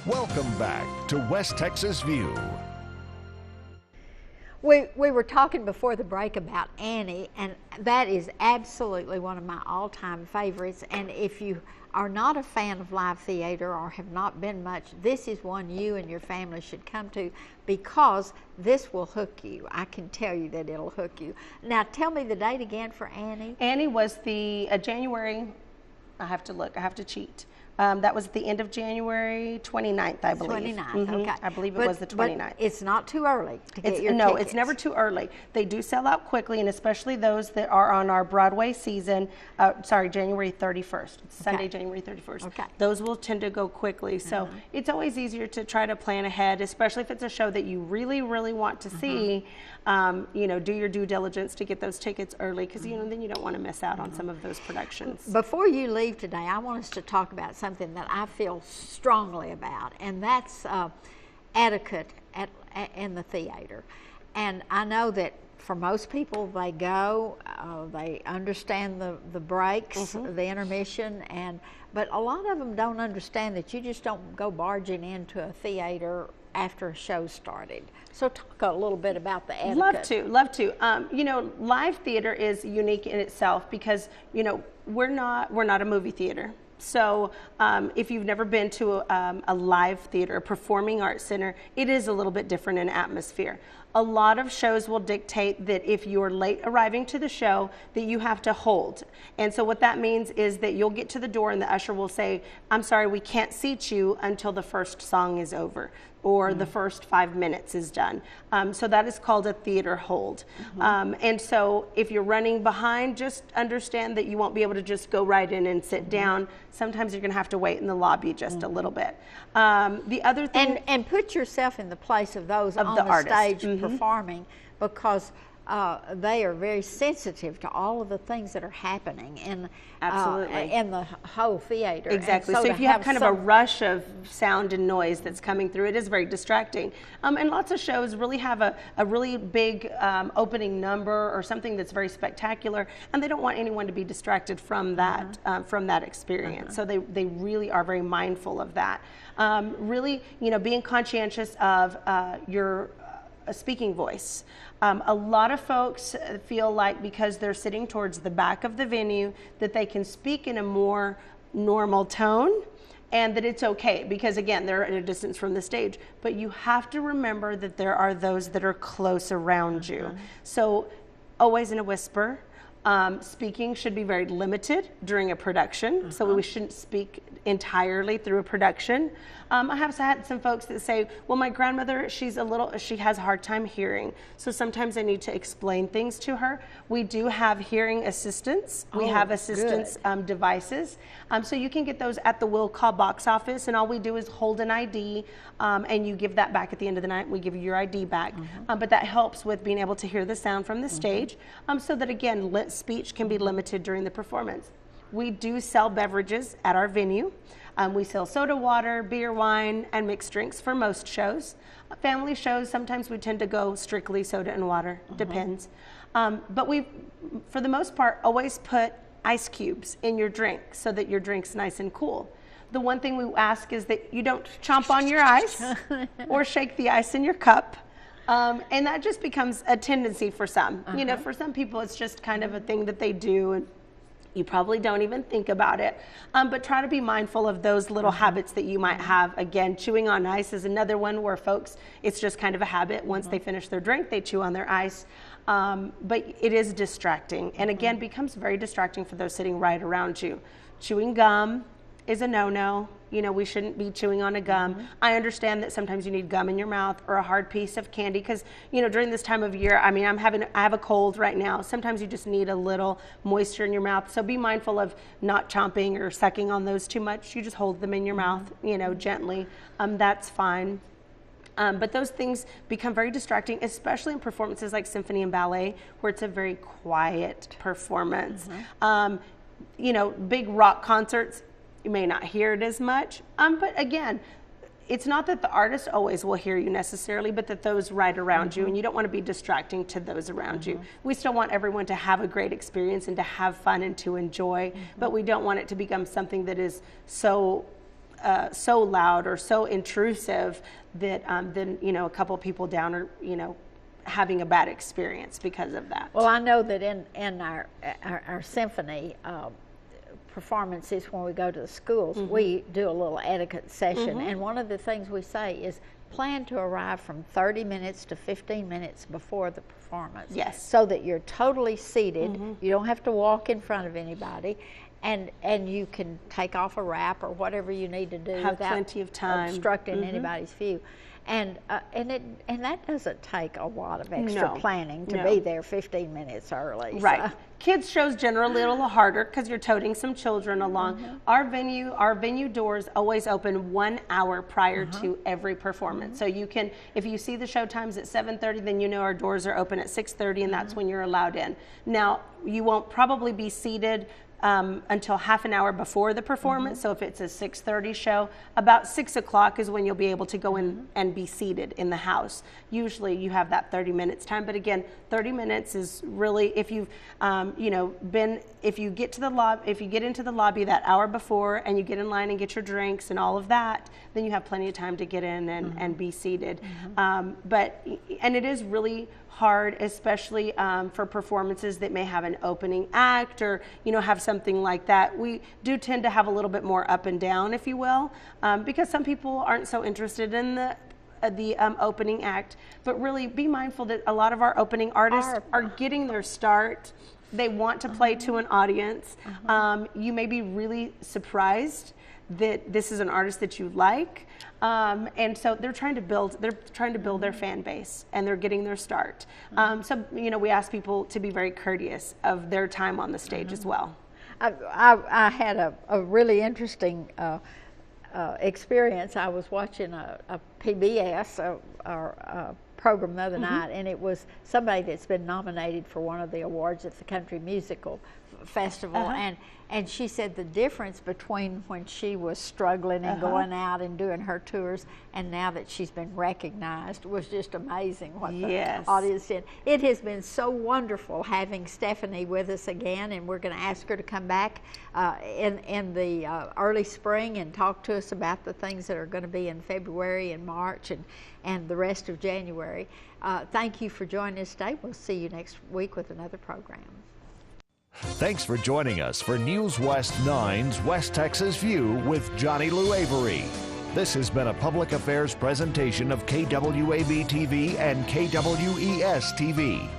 Welcome back to West Texas View. We were talking before the break about Annie, and that is absolutely one of my all-time favorites. And if you are not a fan of live theater or have not been much, this is one you and your family should come to, because this will hook you. I can tell you that it'll hook you. Now, tell me the date again for Annie. Annie was the January, I have to look, I have to cheat. That was at the end of January 29th, I believe. 29th, okay. I believe it was the 29th. But it's not too early to get your No, tickets. it's never too early. They do sell out quickly, and especially those that are on our Broadway season, January 31st. It's Sunday, January 31st. Okay. Those will tend to go quickly. So it's always easier to try to plan ahead, especially if it's a show that you really, really want to see. You know, do your due diligence to get those tickets early, because you know, then you don't want to miss out on some of those productions. Before you leave today, I want us to talk about something that I feel strongly about, and that's etiquette in the theater. And I know that for most people, they go, they understand the breaks, the intermission, but a lot of them don't understand that you just don't go barging into a theater after a show started. So talk a little bit about the etiquette. Love to. You know, live theater is unique in itself because, you know, we're not a movie theater. So if you've never been to a live theater, a performing arts center, it is a little bit different in atmosphere. A lot of shows will dictate that if you're late arriving to the show, that you have to hold. And so what that means is that you'll get to the door and the usher will say, "I'm sorry, we can't seat you until the first song is over, or the first 5 minutes is done." So that is called a theater hold. And so if you're running behind, just understand that you won't be able to just go right in and sit down. Sometimes you're going to have to wait in the lobby just a little bit. The other thing... And put yourself in the place of those on the the artist. stage performing, because they are very sensitive to all of the things that are happening in the whole theater. Exactly. And so if you have kind of a rush of sound and noise that's coming through, it is very distracting. And lots of shows really have a really big opening number or something that's very spectacular, and they don't want anyone to be distracted from that experience. So they really are very mindful of that. Really, you know, being conscientious of your speaking voice. A lot of folks feel like because they're sitting towards the back of the venue that they can speak in a more normal tone, and that it's okay because, again, they're at a distance from the stage. But you have to remember that there are those that are close around you. So always in a whisper. Speaking should be very limited during a production, so we shouldn't speak entirely through a production. I have had some folks that say, well, my grandmother, she has a hard time hearing, so sometimes I need to explain things to her. We do have hearing assistants. We have assistance devices. So you can get those at the will call box office, and all we do is hold an ID, and you give that back at the end of the night. We give you your ID back. But that helps with being able to hear the sound from the stage, so that, again, speech can be limited during the performance. We do sell beverages at our venue. We sell soda water, beer, wine, and mixed drinks for most shows. Family shows, sometimes we tend to go strictly soda and water, depends. But we, for the most part, always put ice cubes in your drink so that your drink's nice and cool. The one thing we ask is that you don't chomp on your ice or shake the ice in your cup. And that just becomes a tendency for some. You know, for some people, it's just kind of a thing that they do, and you probably don't even think about it. But try to be mindful of those little habits that you might have. Again, chewing on ice is another one where folks, it's just kind of a habit. Once they finish their drink, they chew on their ice. But it is distracting, and again, becomes very distracting for those sitting right around you. Chewing gum is a no-no. You know, we shouldn't be chewing on a gum. I understand that sometimes you need gum in your mouth or a hard piece of candy because, you know, during this time of year, I mean, I have a cold right now. Sometimes you just need a little moisture in your mouth. So be mindful of not chomping or sucking on those too much. You just hold them in your mouth, you know, gently. That's fine. But those things become very distracting, especially in performances like symphony and ballet, where it's a very quiet performance. You know, big rock concerts, you may not hear it as much. But again, it's not that the artist always will hear you necessarily, but that those right around you, and you don't want to be distracting to those around you. We still want everyone to have a great experience and to have fun and to enjoy, but we don't want it to become something that is so so loud or so intrusive that then, you know, a couple people down are, you know, having a bad experience because of that. Well, I know that in our symphony performances, when we go to the schools, we do a little etiquette session, and one of the things we say is plan to arrive from 30 minutes to 15 minutes before the performance. Yes. So that you're totally seated, you don't have to walk in front of anybody, and you can take off a wrap or whatever you need to do Have without plenty of time. obstructing anybody's view. And that doesn't take a lot of extra planning to be there 15 minutes early. Right. So. Kids shows generally a little harder because you're toting some children along. Our venue doors always open 1 hour prior to every performance. So you can, if you see the show times at 7:30, then you know our doors are open at 6:30, and that's when you're allowed in. Now, you won't probably be seated until half an hour before the performance. So if it's a 6:30 show, about 6 o'clock is when you'll be able to go in and be seated in the house. Usually you have that 30 minutes time, but again, 30 minutes is really, if you've, you know, if you get to the lobby, if you get into the lobby that hour before and you get in line and get your drinks and all of that, then you have plenty of time to get in and be seated. And it is really hard, especially for performances that may have an opening act or, you know, have something like that. We do tend to have a little bit more up and down, if you will, because some people aren't so interested in the opening act. But really be mindful that a lot of our opening artists are getting their start. They want to play to an audience. You may be really surprised that this is an artist that you like, and so they're trying to build their fan base, and they're getting their start. So, you know, we ask people to be very courteous of their time on the stage as well. I had a really interesting experience. I was watching a PBS program the other night, and it was somebody that's been nominated for one of the awards at the Country Musical Festival, and she said the difference between when she was struggling and going out and doing her tours and now that she's been recognized was just amazing what the audience did. It has been so wonderful having Stephanie with us again, and we're going to ask her to come back in the early spring and talk to us about the things that are going to be in February and March and the rest of January. Thank you for joining us today. We'll see you next week with another program. Thanks for joining us for News West 9's West Texas View with Johnny Lou Avery. This has been a public affairs presentation of KWAB TV and KWES TV.